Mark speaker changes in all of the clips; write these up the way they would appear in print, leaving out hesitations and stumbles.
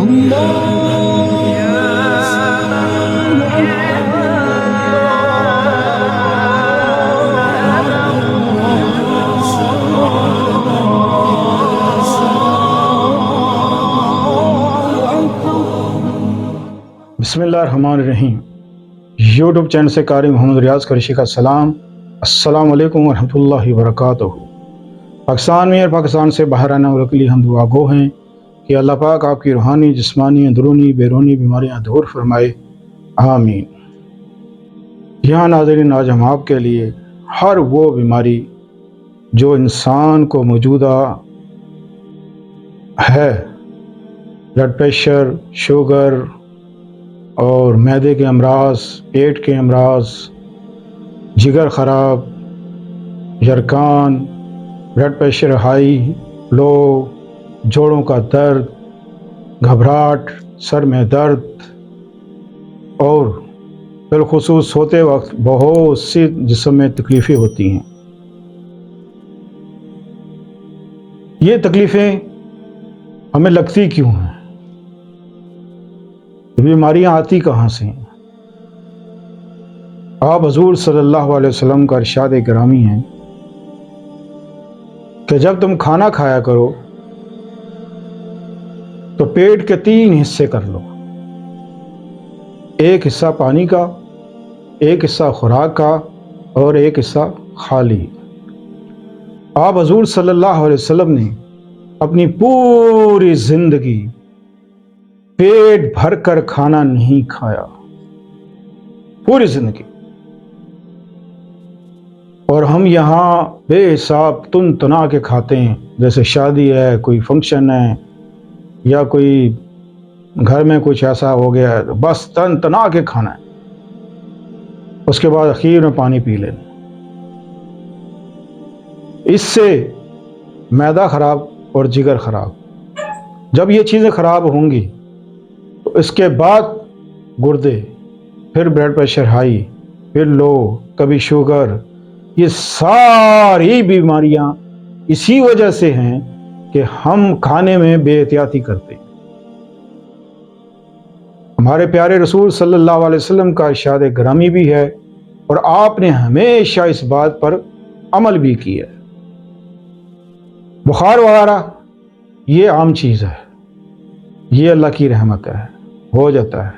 Speaker 1: بسم اللہ الرحمن الرحیم۔ یوٹیوب چینل سے قاری محمد ریاض قریشی کا سلام۔ السلام علیکم ورحمۃ اللہ وبرکاتہ۔ پاکستان میں اور پاکستان سے باہر آنے والوں کے لیے ہم دعا گو ہیں کہ اللہ پاک آپ کی روحانی، جسمانی، اندرونی، بیرونی بیماریاں دور فرمائے، آمین۔ یہاں ناظرین، آج ہم آپ کے لیے ہر وہ بیماری جو انسان کو موجودہ ہے، بلڈ پریشر، شوگر اور معدے کے امراض، پیٹ کے امراض، جگر خراب، یرکان، بلڈ پریشر ہائی لو، جوڑوں کا درد، گھبراہٹ، سر میں درد اور بالخصوص سوتے وقت بہت سی جسم میں تکلیفیں ہوتی ہیں۔ یہ تکلیفیں ہمیں لگتی کیوں ہیں؟ بیماریاں آتی کہاں سے ہیں؟ آپ حضور صلی اللہ علیہ وسلم کا ارشاد گرامی ہے کہ جب تم کھانا کھایا کرو تو پیٹ کے 3 حصے کر لو، ایک حصہ پانی کا، ایک حصہ خوراک کا اور ایک حصہ خالی۔ آپ حضور صلی اللہ علیہ وسلم نے اپنی پوری زندگی پیٹ بھر کر کھانا نہیں کھایا، پوری زندگی۔ اور ہم یہاں بے حساب تن تنا کے کھاتے ہیں، جیسے شادی ہے، کوئی فنکشن ہے، یا کوئی گھر میں کچھ ایسا ہو گیا ہے، بس تن تنا کے کھانا ہے، اس کے بعد اخیر میں پانی پی لینا۔ اس سے معدہ خراب اور جگر خراب۔ جب یہ چیزیں خراب ہوں گی تو اس کے بعد گردے، پھر بلڈ پریشر ہائی، پھر لو، کبھی شوگر، یہ ساری بیماریاں اسی وجہ سے ہیں کہ ہم کھانے میں بے احتیاطی کرتے ہیں۔ ہمارے پیارے رسول صلی اللہ علیہ وسلم کا ارشاد گرامی بھی ہے، اور آپ نے ہمیشہ اس بات پر عمل بھی کیا ہے۔ بخار وغیرہ یہ عام چیز ہے، یہ اللہ کی رحمت ہے، ہو جاتا ہے۔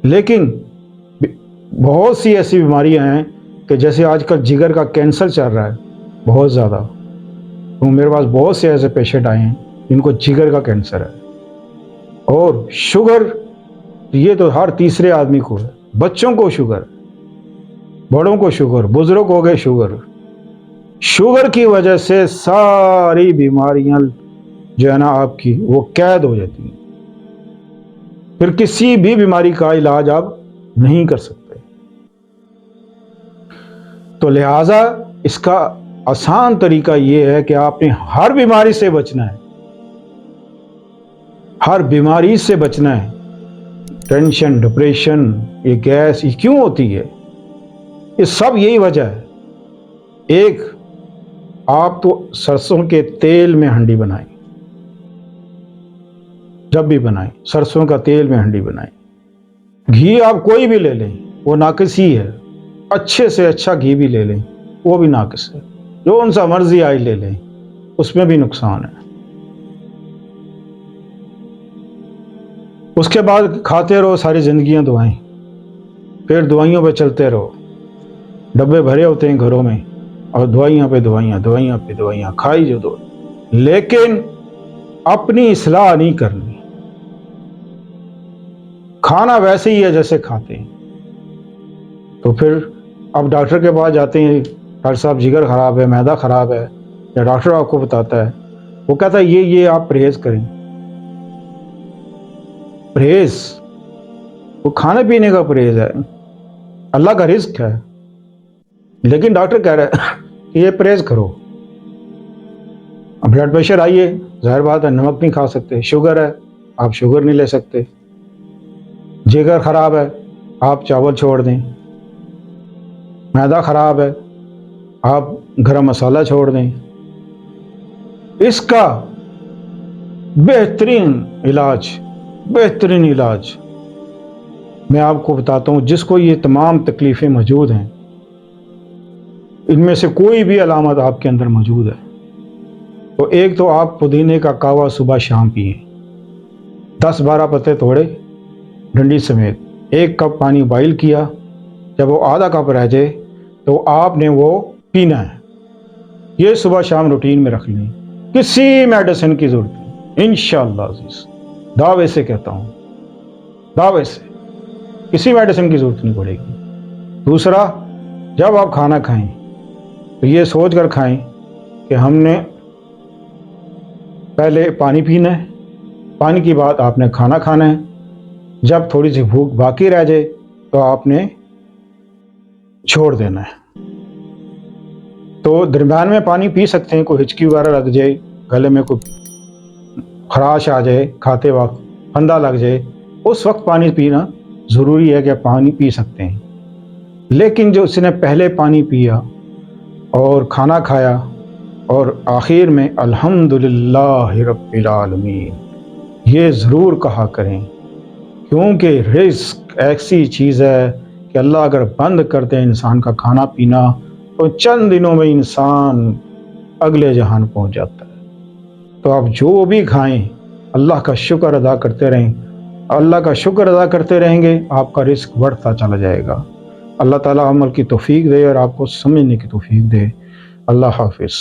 Speaker 1: لیکن بہت سی ایسی بیماریاں ہیں کہ جیسے آج کل جگر کا کینسر چل رہا ہے بہت زیادہ، تو میرے پاس بہت سے ایسے پیشنٹ آئے ہیں جن کو جگر کا کینسر ہے، اور شوگر یہ تو ہر تیسرے آدمی کو ہے، بچوں کو شوگر، بڑوں کو شوگر، بزرگ ہو گئے شوگر۔ شوگر کی وجہ سے ساری بیماریاں جو ہے نا آپ کی وہ قید ہو جاتی ہیں، پھر کسی بھی بیماری کا علاج آپ نہیں کر سکتے۔ تو لہٰذا اس کا آسان طریقہ یہ ہے کہ آپ نے ہر بیماری سے بچنا ہے، ہر بیماری سے بچنا ہے۔ ٹینشن، ڈپریشن، یہ گیس، یہ کیوں ہوتی ہے؟ یہ سب یہی وجہ ہے۔ ایک، آپ تو سرسوں کے تیل میں ہنڈی بنائیں، جب بھی بنائیں سرسوں کا تیل میں ہنڈی بنائیں۔ گھی آپ کوئی بھی لے لیں وہ ناقص ہی ہے، اچھے سے اچھا گھی بھی لے لیں وہ بھی ناقص ہے، جو ان سا مرضی آئل لے لیں اس میں بھی نقصان ہے۔ اس کے بعد کھاتے رہو ساری زندگیاں دوائیں، پھر دوائیوں پہ چلتے رہو، ڈبے بھرے ہوتے ہیں گھروں میں، اور دوائیاں پہ دوائیاں، دوائیاں پہ دوائیاں کھائی جو دو، لیکن اپنی اصلاح نہیں کرنی۔ کھانا ویسے ہی ہے جیسے کھاتے ہیں، تو پھر آپ ڈاکٹر کے پاس جاتے ہیں، ڈاکٹر صاحب جگر خراب ہے، معدہ خراب ہے، یا ڈاکٹر آپ کو بتاتا ہے، وہ کہتا ہے یہ آپ پرہیز کریں۔ پرہیز وہ کھانے پینے کا پرہیز ہے، اللہ کا رزق ہے، لیکن ڈاکٹر کہہ رہا ہے کہ یہ پرہیز کرو۔ بلڈ پریشر آئیے، ظاہر بات ہے نمک نہیں کھا سکتے، شوگر ہے آپ شوگر نہیں لے سکتے، جگر خراب ہے آپ چاول چھوڑ دیں، معدہ خراب ہے آپ گرم مسالہ چھوڑ دیں۔ اس کا بہترین علاج، بہترین علاج میں آپ کو بتاتا ہوں. جس کو یہ تمام تکلیفیں موجود ہیں، ان میں سے کوئی بھی علامت آپ کے اندر موجود ہے، تو ایک تو آپ پودینے کا کہوہ صبح شام پئیں. 10-12 پتے توڑے ڈنڈی سمیت، 1 کپ پانی بوائل کیا. جب وہ آدھا کپ رہ جائے تو آپ نے وہ پینا ہے. یہ صبح شام روٹین میں رکھ لیں، کسی میڈیسن کی ضرورت نہیں انشاءاللہ عزیز. دعوے سے کہتا ہوں، دعوے سے کسی میڈیسن کی ضرورت نہیں پڑے گی. دوسرا، جب آپ کھانا کھائیں تو یہ سوچ کر کھائیں کہ ہم نے پہلے پانی پینا ہے، پانی کی بعد آپ نے کھانا کھانا ہے. جب تھوڑی سی بھوک باقی رہ جائے تو آپ نے چھوڑ دینا ہے. تو درمیان میں پانی پی سکتے ہیں. کوئی ہچکی وغیرہ لگ جائے، گلے میں کوئی خراش آ جائے، کھاتے وقت پھندا لگ جائے، اس وقت پانی پینا ضروری ہے کہ پانی پی سکتے ہیں. لیکن جو اس نے پہلے پانی پیا اور کھانا کھایا اور آخر میں الحمدللہ رب العالمین، یہ ضرور کہا کریں، کیونکہ رزق ایسی چیز ہے کہ اللہ اگر بند کر دے انسان کا کھانا پینا تو چند دنوں میں انسان اگلے جہان پہنچ جاتا ہے. تو آپ جو بھی کھائیں اللہ کا شکر ادا کرتے رہیں. اللہ کا شکر ادا کرتے رہیں گے، آپ کا رزق بڑھتا چلا جائے گا. اللہ تعالیٰ عمل کی توفیق دے اور آپ کو سمجھنے کی توفیق دے. اللہ حافظ.